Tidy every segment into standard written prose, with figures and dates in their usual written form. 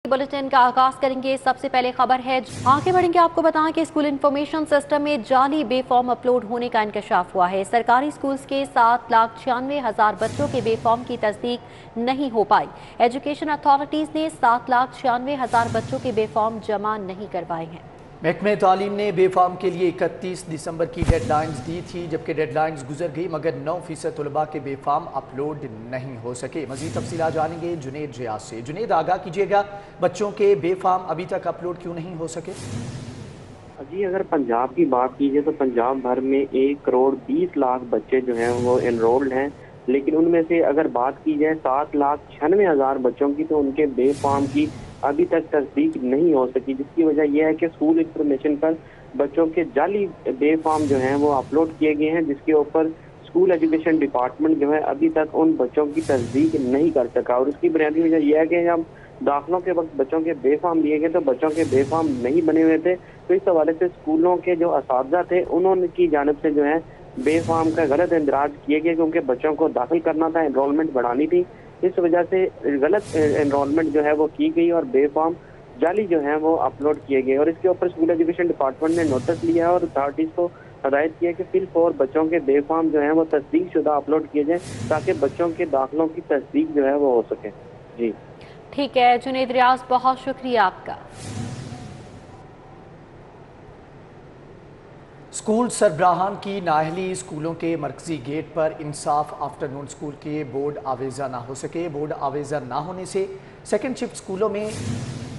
Bulletin का आगाज करेंगे। सबसे पहले खबर है, आगे बढ़ेंगे। आपको बताएं कि स्कूल इंफॉर्मेशन सिस्टम में जाली बेफॉर्म अपलोड होने का इंकशाफ हुआ है। सरकारी स्कूल्स के 7,96,000 बच्चों के बेफॉर्म की तस्दीक नहीं हो पाई। एजुकेशन अथॉरिटीज ने 7,96,000 बच्चों के बेफॉर्म जमा नहीं करवाए हैं। महकमे तालीम ने बेफार्म के लिए 31 दिसंबर की डेडलाइंस दी थी, जबकि डेडलाइंस गुजर गई मगर 9% तलबा के बेफार्म अपलोड नहीं हो सके। मजीद तफसीलात जानेंगे जुनेद रियाज से। जुनेद, आगाह कीजिएगा, बच्चों के बेफार्म अभी तक अपलोड क्यों नहीं हो सके? जी, अगर पंजाब की बात कीजिए तो पंजाब भर में 1,20,00,000 बच्चे जो हैं वो एनरोल्ड हैं, लेकिन उनमें से अगर बात की जाए 7,96,000 बच्चों की, तो उनके बेफार्म की अभी तक तस्दीक नहीं हो सकी, जिसकी वजह यह है कि स्कूल इंफॉर्मेशन पर बच्चों के जाली बेफार्म जो हैं वो अपलोड किए गए हैं, जिसके ऊपर स्कूल एजुकेशन डिपार्टमेंट जो है अभी तक उन बच्चों की तस्दीक नहीं कर सका। और उसकी बुनियादी वजह यह है कि जब दाखिलों के वक्त बच्चों के बेफार्म दिए गए तो बच्चों के बेफार्म नहीं बने हुए थे, तो इस हवाले से स्कूलों के जो असातिज़ा थे उन्होंने की जानिब से जो है बेफार्म का गलत इंदराज किए गए, क्योंकि बच्चों को दाखिल करना था, एनरोलमेंट बढ़ानी थी। इस वजह से गलत एनरोलमेंट जो है वो की गई और बेफार्म जाली जो है वो अपलोड किए गए। और इसके ऊपर स्कूल एजुकेशन डिपार्टमेंट ने नोटिस लिया है और अथॉरिटीज़ को हदायत किया कि फिल फॉर बच्चों के बेफार्म जो है वो तस्दीक शुदा अपलोड किए जाए, ताकि बच्चों के दाखिलों की तस्दीक जो है वो हो सके। जी ठीक है जुनेद रियाज, बहुत शुक्रिया आपका। स्कूल सरबराहान की नाअहली, स्कूलों के मरकजी गेट पर इंसाफ आफ्टरनून स्कूल के बोर्ड आवेजा ना हो सके। बोर्ड आवेजा ना होने से सेकेंड शिफ्ट स्कूलों में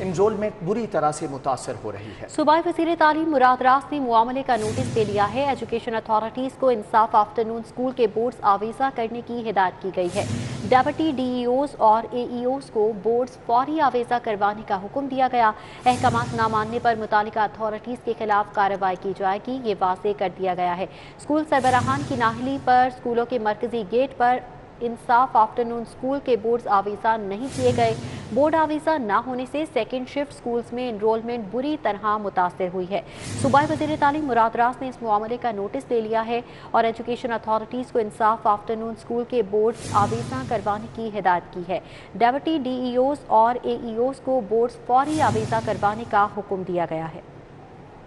एनरोलमेंट बुरी तरह से मुतासर हो रही है। सूबाई वज़ीर तालीम मुराद रास ने मुआमले का नोटिस दे लिया है। एजुकेशन अथॉरिटीज़ को इंसाफ आफ्टरनून स्कूल के बोर्ड्स आवेजा करने की हिदायत की गई है। डेप्यूटी DEOs और AEOs को बोर्ड्स फौरी आवेजा करवाने का हुक्म दिया गया। अहकामात ना मानने पर मुतालिका अथॉरिटीज़ के खिलाफ कार्रवाई की जाएगी, ये वाज़ेह कर दिया गया है। स्कूल सरबराहान की नाअहली पर स्कूलों के मरकजी गेट पर इंसाफ आफ्टरनून स्कूल के बोर्ड्स आवेजा नहीं किए गए। बोर्ड आवेजा ना होने से सेकेंड शिफ्ट स्कूल्स में एनरोलमेंट बुरी तरह मुतासर हुई है। सूबाई वज़ीर तालीम मुराद रास ने इस मामले का नोटिस ले लिया है और एजुकेशन अथॉरिटीज़ को इंसाफ आफ्टरनून स्कूल के बोर्ड्स आवेजा करवाने की हिदायत की है। डेप्यूटी DEOs और AEOs को बोर्ड्स फौरी आवेजा करवाने का हुक्म दिया गया है।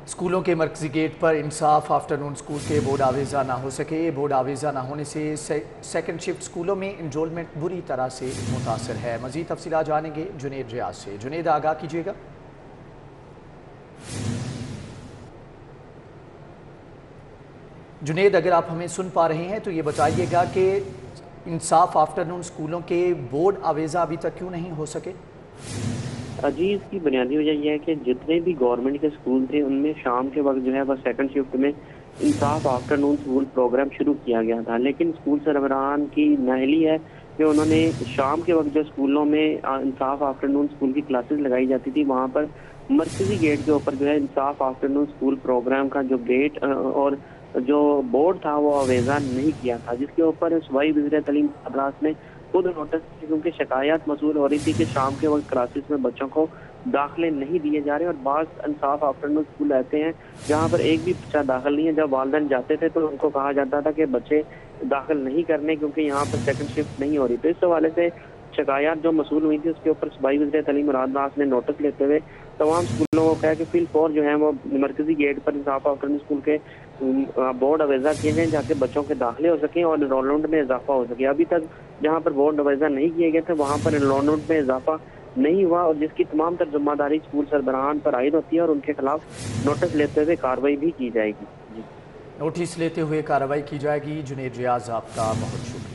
स्कूलों के मरकजी गेट पर इंसाफ आफ्टरनून स्कूल के बोर्ड आवेजा ना हो सके। बोर्ड आवेजा ना होने से सेकेंड शिफ्ट स्कूलों में एनरोलमेंट बुरी तरह से मुतासर है। मजीद तफसीलात जानेंगे जुनेद रियाज से। जुनेद, आगाह कीजिएगा। जुनेद, अगर आप हमें सुन पा रहे हैं तो ये बताइएगा कि इंसाफ आफ्टरनून स्कूलों के बोर्ड आवेजा अभी तक क्यों नहीं हो सके? जी, इसकी बुनियादी वजह यह है कि जितने भी गवर्नमेंट के स्कूल थे उनमें शाम के वक्त जो है वह सेकंड शिफ्ट में इंसाफ आफ्टरनून स्कूल प्रोग्राम शुरू किया गया था, लेकिन स्कूल सरबराहान की नाअहली है कि उन्होंने शाम के वक्त जो स्कूलों में इंसाफ आफ्टरनून स्कूल की क्लासेस लगाई जाती थी, वहाँ पर मरकजी गेट के ऊपर जो है इंसाफ आफ्टरनून स्कूल प्रोग्राम का जो गेट और जो बोर्ड था वो आवेजा नहीं किया था, जिसके ऊपर सूबाई वज़ीर तालीम रास ने खुद नोटिस, क्योंकि शिकायत मसूल हो रही थी कि शाम के वक्त क्लासेस में बच्चों को दाखिले नहीं दिए जा रहे। और बाज़ इंसाफ आफ्टरनून स्कूल ऐसे हैं जहां पर एक भी बच्चा दाखिल नहीं है। जब वालिदैन जाते थे तो उनको कहा जाता था कि बच्चे दाखिल नहीं करने, क्योंकि यहाँ पर सेकंड शिफ्ट नहीं हो रही। तो इस हवाले से शिकायत जो मसूल हुई थी उसके ऊपर सूबाई वज़ीर तालीम मुराद रास ने नोटिस लेते हुए तमाम स्कूलों को कहा कि फिल फॉर जो है वो मरकजी गेट पर इंसाफ आफ्टरनून स्कूल के बोर्ड आवेजा किए जाएँ, ताकि बच्चों के दाखिले हो सकें और एनरोलमेंट में इजाफा हो सके। अभी तक जहाँ पर बोर्ड आवेजा नहीं किए गए थे वहाँ पर एनरोलमेंट में इजाफा नहीं हुआ, और जिसकी तमाम तर जिम्मेदारी स्कूल सरबराहान पर आयद होती है और उनके खिलाफ नोटिस लेते हुए कार्रवाई भी की जाएगी। जी, नोटिस लेते हुए कार्रवाई की जाएगी। जुनेद रियाज, आपका बहुत शुक्रिया।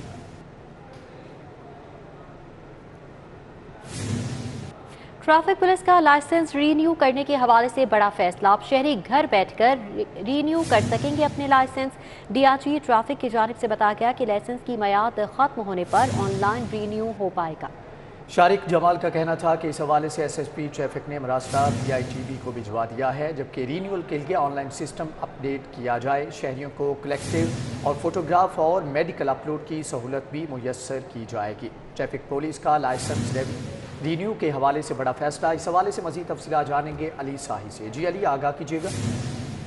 ट्रैफिक पुलिस का लाइसेंस रीन्यू करने के हवाले से बड़ा फैसला। अब शहरी घर बैठकर रीन्यू कर सकेंगे अपने लाइसेंस। DIG ट्रैफिक की जानिब से बताया गया कि लाइसेंस की मियाद खत्म होने पर ऑनलाइन रीन्यू हो पाएगा। शारिक जमाल का कहना था कि इस हवाले से SSP ट्रैफिक ने मरासला PITB को भिजवा दिया है, जबकि रीन्यूअल के लिए ऑनलाइन सिस्टम अपडेट किया जाए। शहरियों को कलेक्टिव और फोटोग्राफ और मेडिकल अपलोड की सहूलत भी मुयस्सर की जाएगी। ट्रैफिक पुलिस का लाइसेंस रीन्यू के हवाले से बड़ा फैसला। इस हवाले से मज़ीद तफसीलात जानेंगे अली साही से। जी अली, आगाह कीजिएगा।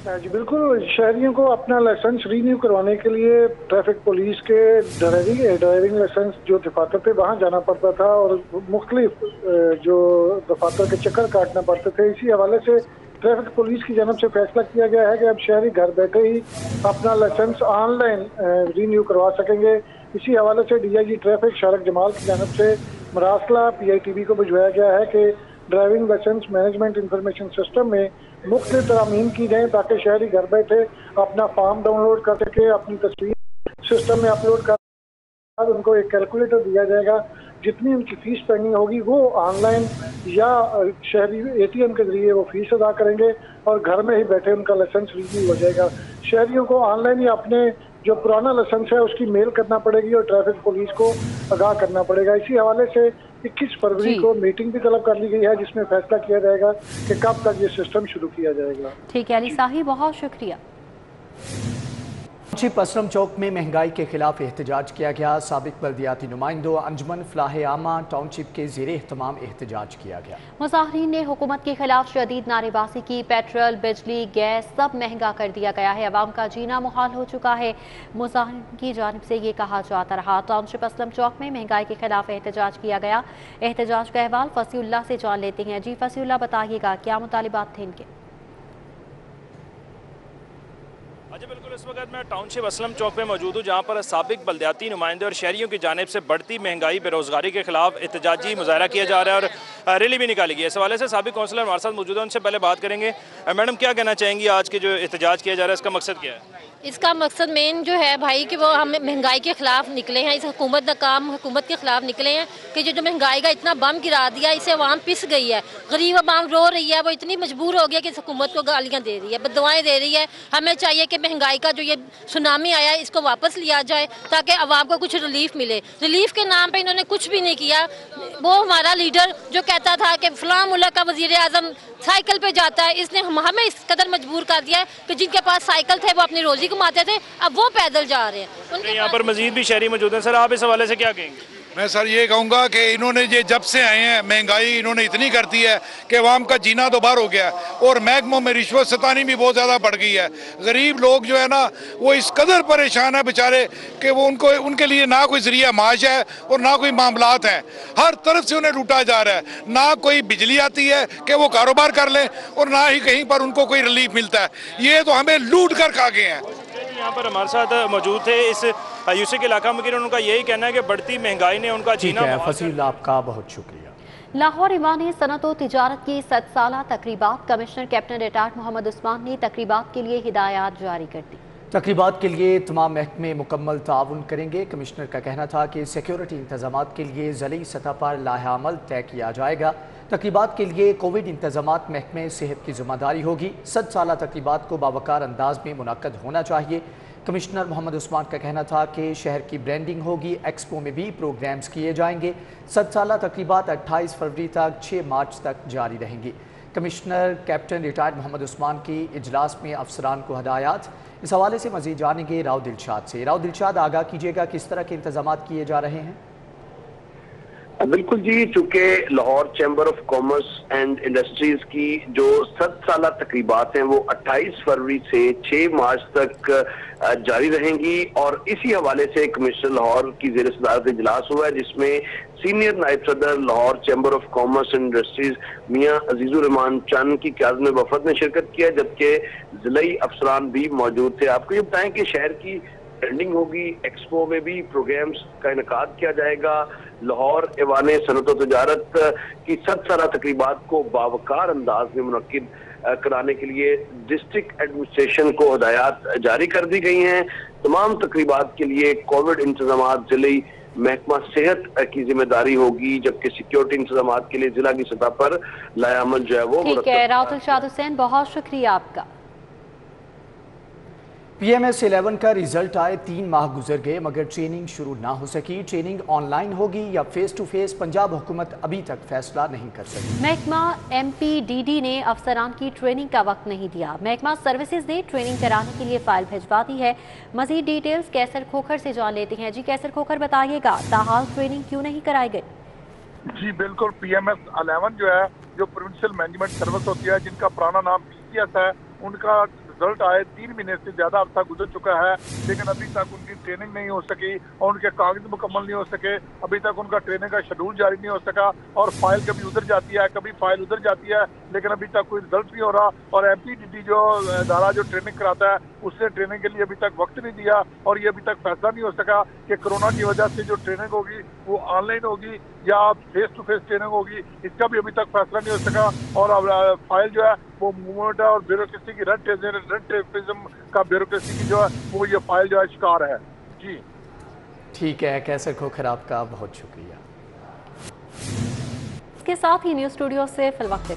जी बिल्कुल, शहरियों को अपना लाइसेंस रीन्यू करवाने के लिए ट्रैफिक पुलिस के ड्राइविंग लाइसेंस जो दफातर पे वहाँ जाना पड़ता था और मुख्तलिफ जो दफातर के चक्कर काटना पड़ते थे। इसी हवाले से ट्रैफिक पुलिस की जानब से फैसला किया गया है कि अब शहरी घर बैठे ही अपना लाइसेंस ऑनलाइन रीन्यू करवा सकेंगे। इसी हवाले से DIG ट्रैफिक शारक जमाल की जानब से मरासला PITB को भिजवाया गया है कि driving licence management information system में मुख्तलिफ तरामीम की जाएँ ताकि शहरी घर बैठे अपना फॉर्म डाउनलोड कर सके, अपनी तस्वीर सिस्टम में अपलोड कर, उनको एक कैलकुलेटर दिया जाएगा, जितनी उनकी फीस पेंडिंग होगी वो ऑनलाइन या शहरी ATM के जरिए वो फीस अदा करेंगे और घर में ही बैठे उनका लाइसेंस रिन्यू हो जाएगा। शहरियों को ऑनलाइन ही अपने जो पुराना लाइसेंस है उसकी मेल करना पड़ेगी और ट्रैफिक पुलिस को आगाह करना पड़ेगा। इसी हवाले से 21 फरवरी को मीटिंग भी तलब कर ली गई है जिसमें फैसला किया जाएगा कि कब तक ये सिस्टम शुरू किया जाएगा। ठीक है अली साहिब, बहुत शुक्रिया। टाउनशिप असलम चौक में महंगाई के खिलाफ एहतजाज किया गया। साबिक बल्दियाती नुमाइंदों अंजुमन फलाह आमा टाउनशिप के ज़ेरे एहतमाम एहतजाज किया गया। मुजाहिरीन ने हुकूमत के खिलाफ शदीद नारेबाजी की। पेट्रोल, बिजली, गैस सब महंगा कर दिया गया है, अवाम का जीना मुहाल हो चुका है। मुजाहिरीन की जानिब से ये कहा जाता रहा। टाउनशिप असलम चौक में महंगाई के खिलाफ एहतजाज किया गया। एहतजाज का अहवाल फसीउल्लाह से जान लेते हैं। जी फसीउल्लाह, बताइएगा क्या मुतालिबात थे इनके? अच्छा बिल्कुल, इस वक्त मैं टाउनशिप असलम चौक पे मौजूद हूँ जहाँ पर साबिक बल्दियाती नुमाइंदे और शहरियों की जानिब से बढ़ती महंगाई बेरोजगारी के खिलाफ एहतजाजी मुजाहरा किया जा रहा है और रैली भी निकाली गई है। इस हवाले से साबिक कौंसलर हमारे साथ मौजूद है, उनसे पहले बात करेंगे। मैडम, क्या कहना चाहेंगी आज के जो एहतजाज किया जा रहा है, इसका मकसद क्या है? इसका मकसद मेन जो है भाई कि वो हम महंगाई के खिलाफ निकले हैं। इस हुकूमत का काम हुकूमत के खिलाफ निकले हैं कि जो महंगाई का इतना बम गिरा दिया, इससे अवाम पिस गई है। गरीब अवाम रो रही है, वो इतनी मजबूर हो गया कि इस हुकूमत को गालियाँ दे रही है, बददुआएं दे रही है। हमें चाहिए कि महंगाई का जो ये सुनामी आया है इसको वापस लिया जाए ताकि अवाम को कुछ रिलीफ मिले। रिलीफ के नाम पर इन्होंने कुछ भी नहीं किया। वो हमारा लीडर जो कहता था कि फलां मुल्क का वजीर आजम साइकिल पे जाता है, इसने हमें इस कदर मजबूर कर दिया है कि जिनके पास साइकिल थे वो अपनी रोजी कमाते थे, अब वो पैदल जा रहे हैं। यहाँ पर मजीद भी शहरी मौजूद हैं। सर, आप इस हवाले से क्या कहेंगे? मैं सर ये कहूँगा कि इन्होंने ये जब से आए हैं महंगाई इन्होंने इतनी कर दी है कि अवाम का जीना तो बाहर हो गया है और महकमों में रिश्वत सतानी भी बहुत ज़्यादा बढ़ गई है। गरीब लोग जो है ना वो इस कदर परेशान है बेचारे कि वो उनके लिए ना कोई जरिया माश है और ना कोई मामलात हैं। हर तरफ से उन्हें लूटा जा रहा है, ना कोई बिजली आती है कि वो कारोबार कर लें और ना ही कहीं पर उनको कोई रिलीफ मिलता है। ये तो हमें लूट कर खा गए हैं। यहाँ पर हमारे साथ मौजूद थे इस यूसी के इलाका में, उनका यही कहना है कि बढ़ती महंगाई ने उनका जीना। फसील, आपका बहुत शुक्रिया। लाहौर ईवान सनत व तिजारत की 7 साला तकरीबात, commissioner captain retired Mohammad Usman ने तकरीबात के लिए हिदायत जारी कर दी। तकरीबात के लिए तमाम महकमे मुकम्मल ताउन करेंगे। कमिश्नर का कहना था कि सिक्योरिटी इंतजामात के लिए ज़िली सतह पर लाहेअमल तय किया जाएगा। तकरीबात के लिए कोविड इंतजामात महकमे सेहत की जिम्मेदारी होगी। 7 साला तकरीबात को बावकार अंदाज में मुनक्कद होना चाहिए। कमिश्नर मोहम्मद उस्मान का कहना था कि शहर की ब्रांडिंग होगी, एक्सपो में भी प्रोग्राम्स किए जाएंगे। 7 साला तकरीबात 28 फरवरी तक 6 मार्च तक जारी रहेंगी। Commissioner captain retired Mohammad Usman की इजलास में अफसरान को हदायत। इस हवाले से मजीद जानेंगे राव दिलशाद से। राव दिलशाद, आगाह कीजिएगा किस तरह के इंतजाम किए जा रहे हैं? बिल्कुल जी, चूंकि Lahore chamber of commerce and industries की जो 7 साला तकरीबात हैं वो 28 फरवरी से 6 मार्च तक जारी रहेंगी और इसी हवाले से कमिश्नर लाहौर की ज़ेर सदारत इजलास हुआ है जिसमें सीनियर नायब सदर Lahore chamber of commerce and industries Mian Azizur Rahman Chand की क़यादत में वफद ने शिरकत किया, जबकि ज़िलाई अफसरान भी मौजूद थे। आपको ये बताएं कि शहर की ब्रांडिंग होगी, एक्सपो में भी प्रोग्राम्स का इनकाद किया जाएगा। लाहौर ईवान सनत व तिजारत की 7 साला तकरीबात को बावकार अंदाज में मुनक्किद कराने के लिए डिस्ट्रिक्ट एडमिनिस्ट्रेशन को हदायत जारी कर दी गई हैं। तमाम तकरीबात के लिए कोविड इंतजाम जिले महकमा सेहत की जिम्मेदारी होगी, जबकि सिक्योरिटी इंतजाम के लिए जिला की सतह पर लायामल जो है वो। ठीक है राव दिलशाद हुसैन, बहुत शुक्रिया आपका। PMS-11 का रिजल्ट आए 3 माह गुजर गए मगर ट्रेनिंग शुरू ना हो सकी। ट्रेनिंग ऑनलाइन होगी या फेस टू फेस, पंजाब हुकूमत अभी तक फैसला नहीं कर सकी। महकमा MPDD ने अफसरान की ट्रेनिंग का वक्त नहीं दिया। महकमा सर्विसेज ने ट्रेनिंग कराने के लिए फाइल भिजवा दी है। मजीद डिटेल्स कैसर खोखर से जान लेते हैं। जी कैसर खोखर, बताइएगा ताहाल ट्रेनिंग क्यों नहीं कराई गई? जी बिल्कुल, PMS-11 जो है जो प्रोविंशियल मैनेजमेंट सर्विस होती है जिनका पुराना नाम PCS है, उनका रिजल्ट आए। 3 महीने से ज्यादा अरसा गुजर चुका है, लेकिन अभी तक उनकी ट्रेनिंग नहीं हो सकी और उनके कागज मुकम्मल नहीं हो सके। अभी तक उनका ट्रेनिंग का शेड्यूल जारी नहीं हो सका और फाइल कभी उधर जाती है, कभी फाइल उधर जाती है, लेकिन अभी तक कोई रिजल्ट नहीं हो रहा। और MPDT जो इदारा जो ट्रेनिंग कराता है, उसने ट्रेनिंग के लिए अभी तक वक्त नहीं दिया और ये अभी तक फैसला नहीं हो सका कि कोरोना की वजह से जो ट्रेनिंग होगी वो ऑनलाइन होगी या फेस टू फेस ट्रेनिंग होगी, इसका भी अभी तक फैसला नहीं हो सका। और अब फाइल जो है वो मूवमेंट और ब्यूरोक्रेसी की रेड टेपिज्म का ब्यूरोक्रेसी की जो है वो ये फाइल जो है शिकार है। जी ठीक है, कैसर खोखर आपका बहुत शुक्रिया। इसके साथ ही न्यूज़ स्टूडियो से फिलवक्त